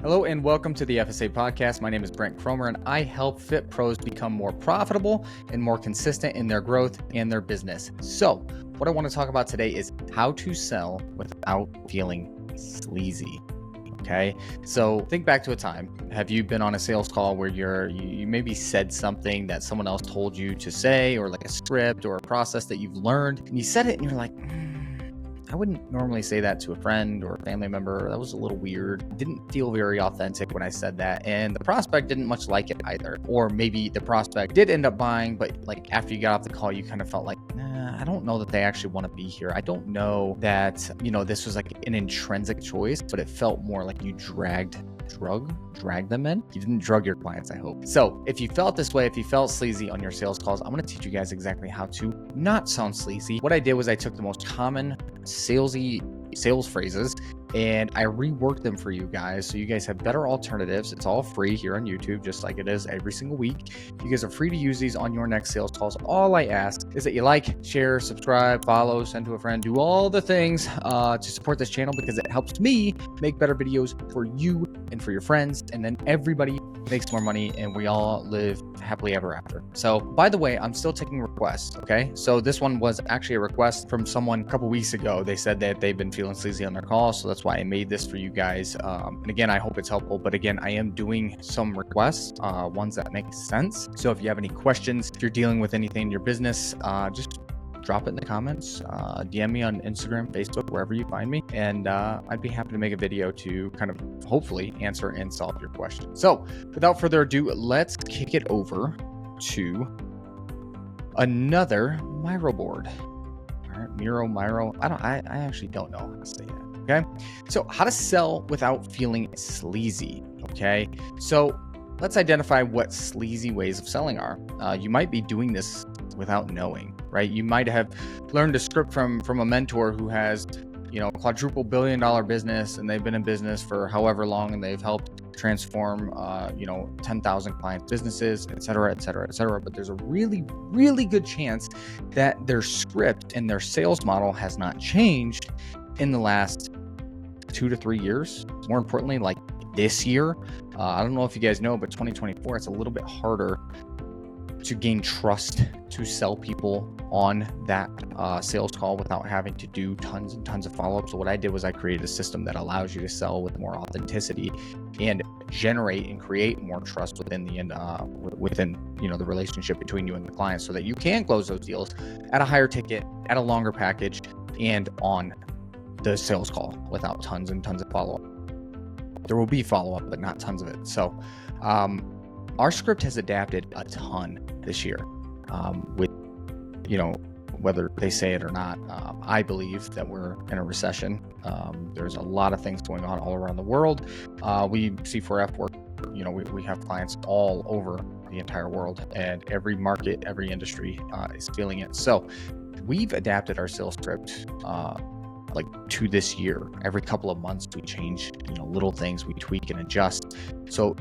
Hello and welcome to the FSA podcast. My name is Brent Kromer and I help fit pros become more profitable and more consistent in their growth and their business. So what I want to talk about today is how to sell without feeling sleazy. Okay, so think back to a time. Have you been on a sales call where you maybe said something that someone else told you to say, or like a script or a process that you've learned, and you said it and you're like, I wouldn't normally say that to a friend or a family member. That was a little weird. It didn't feel very authentic when I said that. And the prospect didn't much like it either. Or maybe the prospect did end up buying, but like after you got off the call, you kind of felt like, I don't know that they actually want to be here. I don't know that, this was like an intrinsic choice, but it felt more like you drag them in. You didn't drug your clients, I hope. So if you felt this way, if you felt sleazy on your sales calls, I'm going to teach you guys exactly how to not sound sleazy. What I did was I took the most common salesy sales phrases and I reworked them for you guys so you guys have better alternatives. It's all free here on YouTube, just like it is every single week. You guys are free to use these on your next sales calls. All I ask is that you like, share, subscribe, follow, send to a friend, do all the things to support this channel because it helps me make better videos for you and for your friends. And then everybody makes more money and we all live happily ever after. So by the way, I'm still taking requests. Okay. So this one was actually a request from someone a couple weeks ago. They said that they've been feeling sleazy on their calls. So that's why I made this for you guys. And again, I hope it's helpful, but again, I am doing some requests, ones that make sense. So if you have any questions, if you're dealing with anything in your business, just drop it in the comments, DM me on Instagram, Facebook, wherever you find me. And I'd be happy to make a video to kind of hopefully answer and solve your question. So without further ado, let's kick it over to another Miro board. All right, Miro. I actually don't know how to say that. Okay. So how to sell without feeling sleazy. Okay. So let's identify what sleazy ways of selling are. You might be doing this without knowing, right? You might have learned a script from a mentor who has, quadruple $billion business and they've been in business for however long and they've helped transform, 10,000 clients' businesses, et cetera, et cetera, et cetera. But there's a really, really good chance that their script and their sales model has not changed in the last 2 to 3 years. More importantly, like this year, I don't know if you guys know, but 2024, it's a little bit harder to gain trust to sell people on that sales call without having to do tons and tons of follow-ups. So what I did was I created a system that allows you to sell with more authenticity and generate and create more trust within the the relationship between you and the client, so that you can close those deals at a higher ticket, at a longer package, and on the sales call without tons and tons of follow-up. There will be follow-up, but not tons of it. So our script has adapted a ton this year with, whether they say it or not. I believe that we're in a recession. There's a lot of things going on all around the world. We C4F work, we have clients all over the entire world, and every market, every industry is feeling it. So we've adapted our sales script to this year. Every couple of months we change, little things, we tweak and adjust. So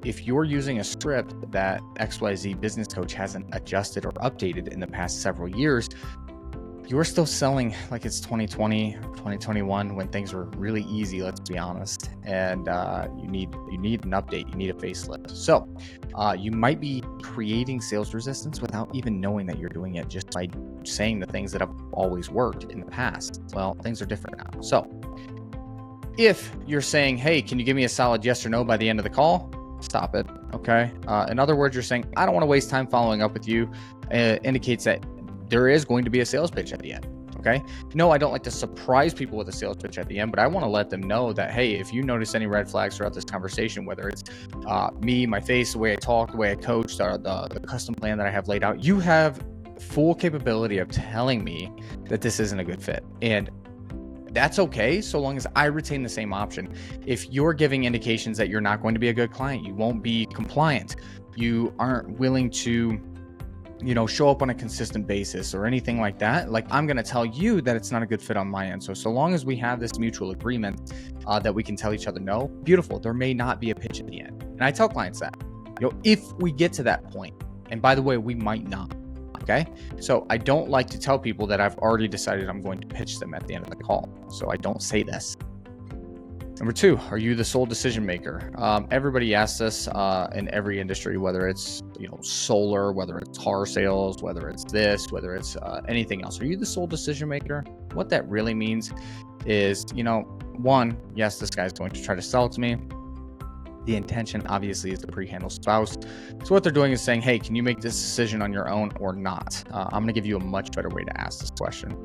if you're using a script that XYZ business coach hasn't adjusted or updated in the past several years, you're still selling like it's 2020, 2021, when things were really easy, let's be honest. And you need an update, you need a facelift. So you might be creating sales resistance without even knowing that you're doing it, just by saying the things that have always worked in the past. Well, things are different now. So if you're saying, hey, can you give me a solid yes or no by the end of the call? Stop it. Okay. In other words, you're saying, I don't want to waste time following up with you. Indicates that there is going to be a sales pitch at the end. Okay. No, I don't like to surprise people with a sales pitch at the end, but I want to let them know that, hey, if you notice any red flags throughout this conversation, whether it's me, my face, the way I talk, the way I coach, the custom plan that I have laid out, you have full capability of telling me that this isn't a good fit. And that's okay, so long as I retain the same option. If you're giving indications that you're not going to be a good client, you won't be compliant, you aren't willing to, show up on a consistent basis or anything like that, like I'm going to tell you that it's not a good fit on my end. So long as we have this mutual agreement that we can tell each other no, beautiful. There may not be a pitch at the end. And I tell clients that, if we get to that point, and by the way, we might not. Okay. So I don't like to tell people that I've already decided I'm going to pitch them at the end of the call. So I don't say this. Number 2, are you the sole decision maker? Everybody asks this in every industry, whether it's solar, whether it's car sales, whether it's this, whether it's anything else. Are you the sole decision maker? What that really means is, 1, yes, this guy's going to try to sell it to me. The intention obviously is to pre-handle spouse. So what they're doing is saying, hey, can you make this decision on your own or not? I'm going to give you a much better way to ask this question.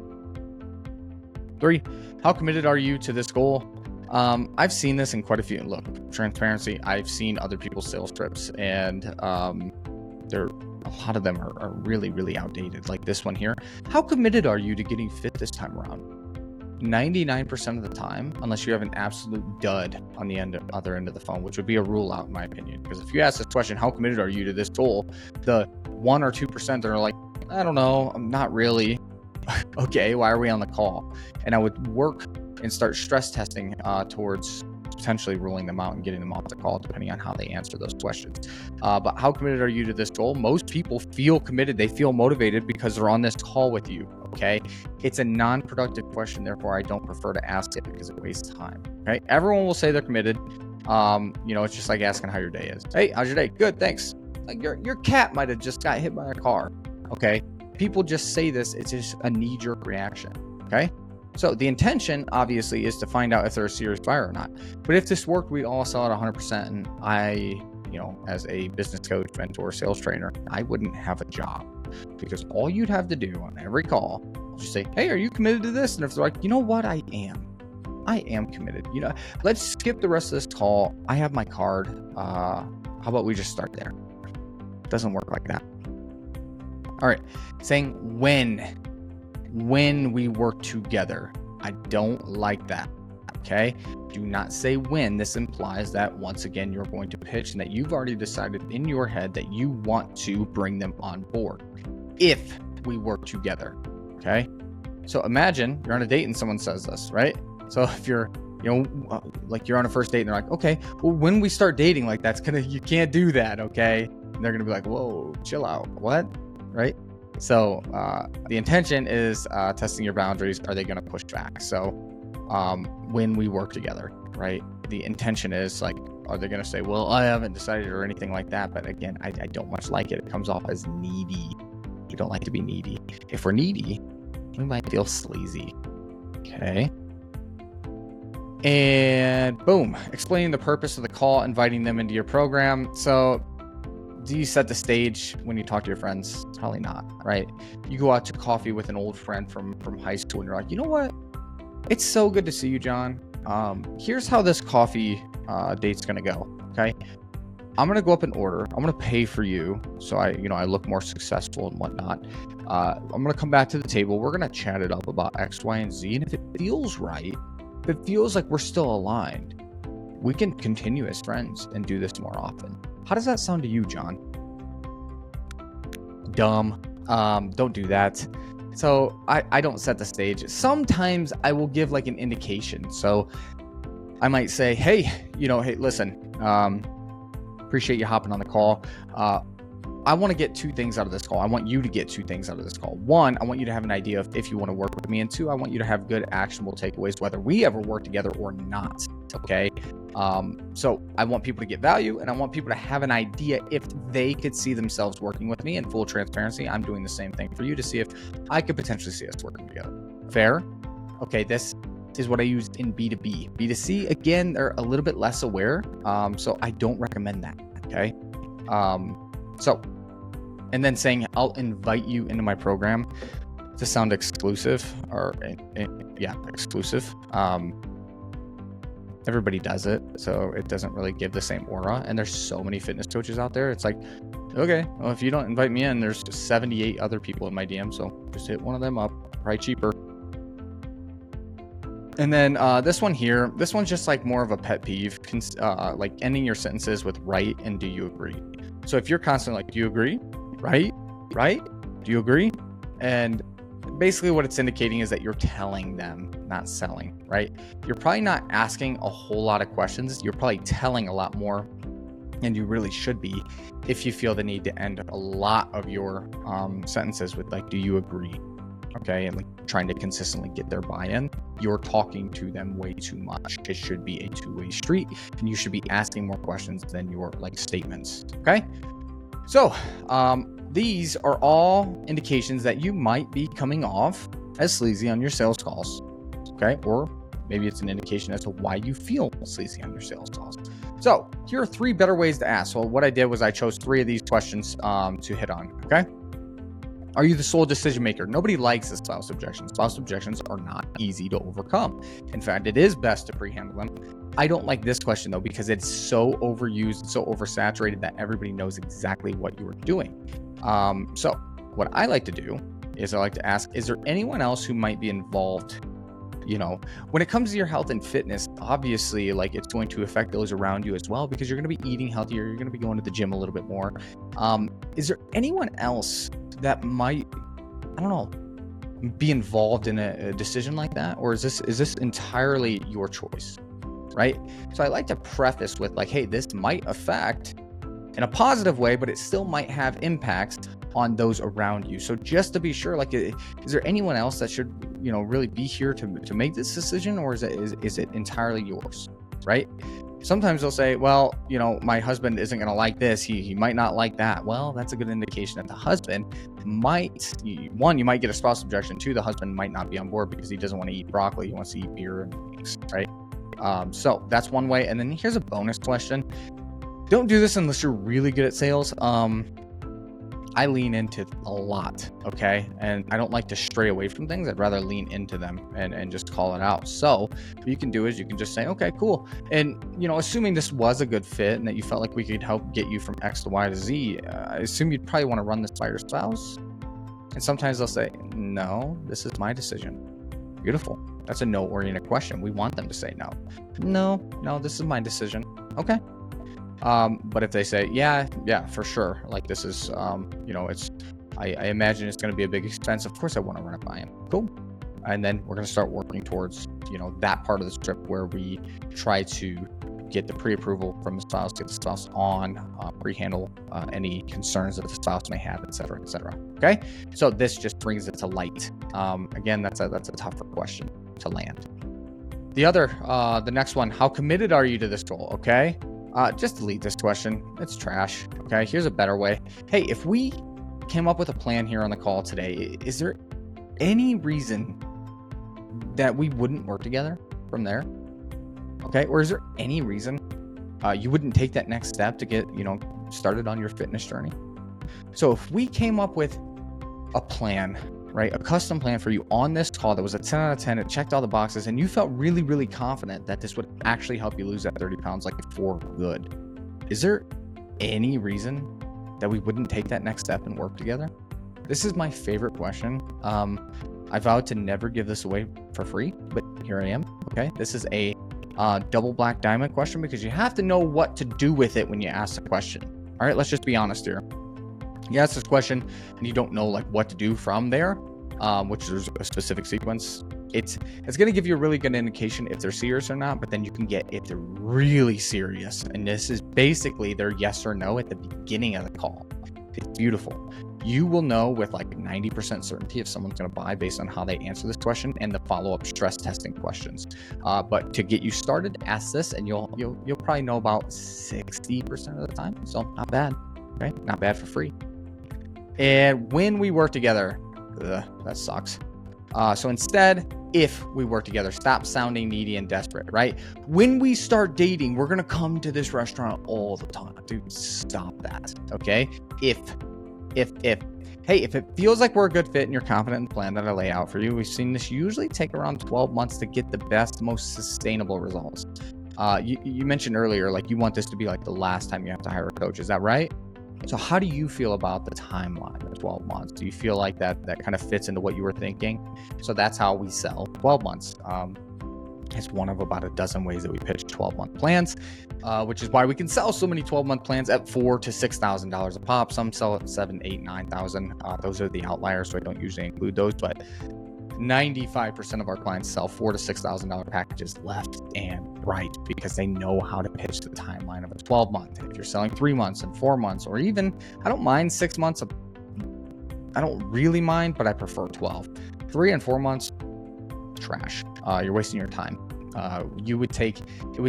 3, how committed are you to this goal? I've seen this in quite a few. Look, transparency, I've seen other people's sales trips, and a lot of them are really, really outdated. Like this one here. How committed are you to getting fit this time around? 99% of the time, unless you have an absolute dud on the other end of the phone, which would be a rule out in my opinion. Because if you ask this question, how committed are you to this goal? The 1 or 2% that are like, I don't know, I'm not really. Okay, why are we on the call? And I would work and start stress testing towards potentially ruling them out and getting them off the call, depending on how they answer those questions. But how committed are you to this goal? Most people feel committed. They feel motivated because they're on this call with you. Okay. It's a non-productive question. Therefore, I don't prefer to ask it because it wastes time. Okay. Everyone will say they're committed. It's just like asking how your day is. Hey, how's your day? Good. Thanks. Like your cat might've just got hit by a car. Okay. People just say this. It's just a knee-jerk reaction. Okay. So the intention obviously is to find out if they're a serious buyer or not. But if this worked, we'd all sell it 100%. And I, as a business coach, mentor, sales trainer, I wouldn't have a job, because all you'd have to do on every call is just say, hey, are you committed to this? And if they're like, you know what, I am committed. Let's skip the rest of this call. I have my card. How about we just start there? It doesn't work like that. All right. Saying when we work together. I don't like that. Okay. Do not say when. This implies that once again, you're going to pitch and that you've already decided in your head that you want to bring them on board if we work together. Okay. So imagine you're on a date and someone says this, right? So if you're, like you're on a first date and they're like, okay, well, when we start dating, like you can't do that. Okay. And they're going to be like, whoa, chill out. What? Right. So the intention is testing your boundaries. Are they going to push back? So when we work together, right? The intention is like, are they going to say, well, I haven't decided or anything like that? But again, I don't much like it. It comes off as needy. We don't like to be needy. If we're needy, we might feel sleazy. Okay. And boom, explaining the purpose of the call, inviting them into your program. So do you set the stage when you talk to your friends? Probably not, right? You go out to coffee with an old friend from high school and you're like, you know what? It's so good to see you, John. Here's how this coffee date's gonna go, okay? I'm gonna go up in order. I'm gonna pay for you, so I look more successful and whatnot. I'm gonna come back to the table. We're gonna chat it up about X, Y, and Z, and if it feels right, if it feels like we're still aligned, we can continue as friends and do this more often. How does that sound to you, John? Dumb. Don't do that. So I don't set the stage. Sometimes I will give like an indication. So I might say, hey, hey, listen, appreciate you hopping on the call. I want to get 2 things out of this call. I want you to get 2 things out of this call. 1, I want you to have an idea of if you want to work with me. And 2, I want you to have good actionable takeaways, whether we ever work together or not. Okay. So I want people to get value, and I want people to have an idea if they could see themselves working with me. In full transparency, I'm doing the same thing for you to see if I could potentially see us working together. Fair? Okay. This is what I use in B2B. B2C, again, they're a little bit less aware. So I don't recommend that. Okay. And then saying, I'll invite you into my program to sound exclusive exclusive. Everybody does it, so it doesn't really give the same aura. And there's so many fitness coaches out there. It's like, okay, well, if you don't invite me in, there's 78 other people in my DM. So just hit one of them up, probably cheaper. And then this one here, this one's just like more of a pet peeve, like ending your sentences with right and do you agree? So if you're constantly like, do you agree? Right? Do you agree? And basically what it's indicating is that you're telling them, not selling, right? You're probably not asking a whole lot of questions. You're probably telling a lot more, and you really should be if you feel the need to end a lot of your sentences with like, do you agree? okay, and like trying to consistently get their buy-in, you're talking to them way too much. It should be a two-way street, and you should be asking more questions than your like statements. Okay, so these are all indications that you might be coming off as sleazy on your sales calls. Okay, or maybe it's an indication as to why you feel sleazy on your sales calls. So here are 3 better ways to ask. So what I did was I chose 3 of these questions to hit on. Okay. Are you the sole decision maker? Nobody likes the spouse objections. Spouse objections are not easy to overcome. In fact, it is best to pre-handle them. I don't like this question though, because it's so overused, so oversaturated that everybody knows exactly what you are doing. So what I like to do is I like to ask, is there anyone else who might be involved? You know, when it comes to your health and fitness, obviously, like it's going to affect those around you as well, because you're going to be eating healthier. You're going to be going to the gym a little bit more. Is there anyone else that might, I don't know, be involved in a decision like that? Or is this entirely your choice? Right? So I like to preface with like, hey, this might affect in a positive way, but it still might have impacts on those around you. So just to be sure, like, is there anyone else that should, you know, really be here to make this decision, or is it entirely yours? Right? Sometimes they'll say, well, you know, my husband isn't going to like this. He might not like that. Well, that's a good indication that the husband might, one, you might get a spouse objection. 2, the husband might not be on board because he doesn't want to eat broccoli. He wants to eat beer and things, right? So that's one way. And then here's a bonus question. Don't do this unless you're really good at sales. I lean into a lot, okay? And I don't like to stray away from things. I'd rather lean into them and just call it out. So what you can do is you can just say, okay, cool. And, you know, assuming this was a good fit and that you felt like we could help get you from X to Y to Z, I assume you'd probably want to run this by your spouse. And sometimes they'll say, no, this is my decision. Beautiful. That's a no-oriented question. We want them to say no. No, this is my decision. Okay. But if they say, yeah, for sure. Like this is, you know, I imagine it's going to be a big expense. Of course I want to run it by him. Cool. And then we're going to start working towards, you know, that part of the script where we try to get the pre-approval from the spouse, get the spouse on, pre-handle any concerns that the spouse may have, et cetera, et cetera. Okay. So this just brings it to light. Again, that's a tougher question to land. The next one, how committed are you to this goal? Okay. Just delete this question. It's trash. Okay. Here's a better way. Hey, if we came up with a plan here on the call today, is there any reason that we wouldn't work together from there? Okay. Or is there any reason you wouldn't take that next step to get, you know, started on your fitness journey? So if we came up with a plan, right, a custom plan for you on this call that was a 10 out of 10, it checked all the boxes, and you felt really, really confident that this would actually help you lose that 30 pounds like for good, is there any reason that we wouldn't take that next step and work together? This is my favorite question. I vowed to never give this away for free, but here I am. Okay. This is a double black diamond question, because you have to know what to do with it when you ask the question. All right. Let's just be honest here. You ask this question and you don't know like what to do from there, which is a specific sequence. It's going to give you a really good indication if they're serious or not, but then you can get if they're really serious. And this is basically their yes or no at the beginning of the call. It's beautiful. You will know with like 90% certainty if someone's going to buy based on how they answer this question and the follow-up stress testing questions. But to get you started, ask this and you'll probably know about 60% of the time. So not bad, right? Not bad for free. And when we work together, that sucks. So instead, if we work together, stop sounding needy and desperate, right? When we start dating, we're going to come to this restaurant all the time. Dude, stop that. Okay. If it feels like we're a good fit and you're confident in the plan that I lay out for you, we've seen this usually take around 12 months to get the best, most sustainable results. You mentioned earlier, like you want this to be like the last time you have to hire a coach. Is that right? So how do you feel about the timeline of 12 months? Do you feel like that kind of fits into what you were thinking? So that's how we sell 12 months. It's one of about a dozen ways that we pitch 12-month plans, which is why we can sell so many 12-month plans at $4,000 to $6,000 a pop. Some sell at $7,000, $8,000, $9,000. Those are the outliers, so I don't usually include those, but 95% of our clients sell $4,000 to $6,000 packages left and right because they know how to pitch the timeline of a 12-month. If you're selling 3 months and 4 months, or even, I don't mind 6 months. I don't really mind, but I prefer 12. 3 and 4 months, trash. You're wasting your time. It would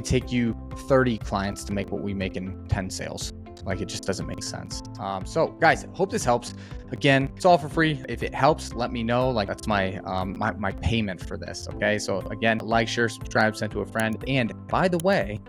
take you 30 clients to make what we make in 10 sales. Like, it just doesn't make sense. So guys, hope this helps. Again, it's all for free. If it helps, let me know. Like, that's my my payment for this. Okay. So again, like, share, subscribe, send to a friend. And by the way,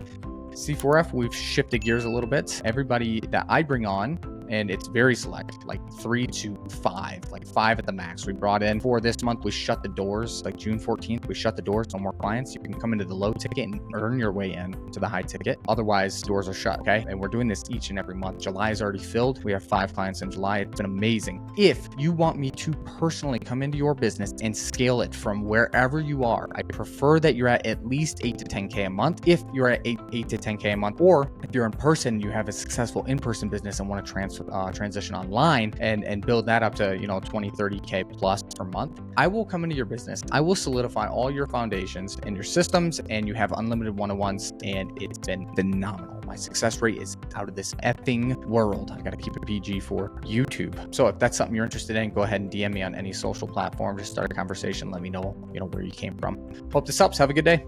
C4F, we've shifted gears a little bit. Everybody that I bring on, and it's very select, like 3 to 5, like 5 at the max. We brought in for this month. We shut the doors, like June 14th, we shut the doors. No more clients. You can come into the low ticket and earn your way in to the high ticket. Otherwise, doors are shut. Okay. And we're doing this each and every month. July is already filled. We have 5 clients in July. It's been amazing. If you want me to personally come into your business and scale it from wherever you are, I prefer that you're at least 8 to 10K a month. If you're at 8 to 10K a month, or if you're in person, you have a successful in-person business and want to transition online and build that up to 20, 30K plus per month, I will come into your business. I will solidify all your foundations and your systems, and you have unlimited one-on-ones, and it's been phenomenal. My success rate is out of this effing world. I got to keep it PG for YouTube. So if that's something you're interested in, go ahead and DM me on any social platform. Just start a conversation. Let me know, where you came from. Hope this helps. Have a good day.